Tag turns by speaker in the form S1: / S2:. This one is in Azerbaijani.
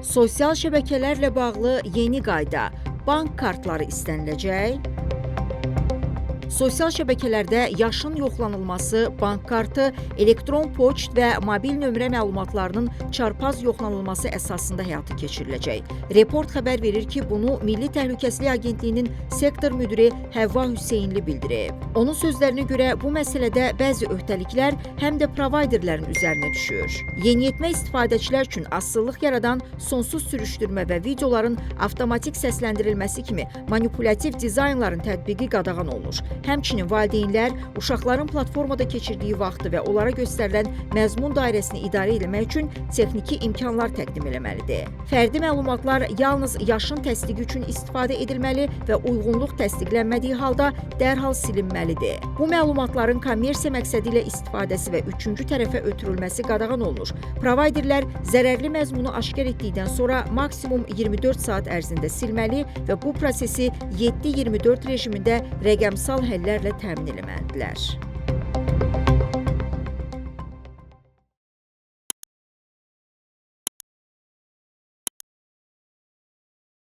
S1: Sosial şəbəkələrlə bağlı yeni qayda, bank kartları istəniləcək. Sosial şəbəkələrdə yaşın yoxlanılması, bank kartı, elektron poçt və mobil nömrə məlumatlarının çarpaz yoxlanılması əsasında həyata keçiriləcək. Report xəbər verir ki, bunu Milli Təhlükəsizlik Agentliyinin sektor müdiri Həvva Hüseynli bildirib. Onun sözlərinə görə bu məsələdə bəzi öhdəliklər həm də provayderlərin üzərinə düşür. Yeniyetmə istifadəçilər üçün asılılıq yaradan sonsuz sürüşdürmə və videoların avtomatik səsləndirilməsi kimi manipulativ dizaynların tətbiqi qadağan olunur. Həmçinin valideynlər uşaqların platformada keçirdiyi vaxtı və onlara göstərilən məzmun dairəsini idarə etmək üçün texniki imkanlar təqdim etməlidir. Fərdi məlumatlar yalnız yaşın təsdiqi üçün istifadə edilməli və uyğunluq təsdiqlənmədiyi halda dərhal silinməlidir. Bu məlumatların kommersiya məqsədi ilə istifadəsi və üçüncü tərəfə ötürülməsi qadağan olunur. Provayderlər zərərli məzmunu aşkar etdikdən sonra maksimum 24 saat ərzində silməli və bu prosesi 7-24 rejimində rəqəmsal həllərlə təmin etməlidirlər.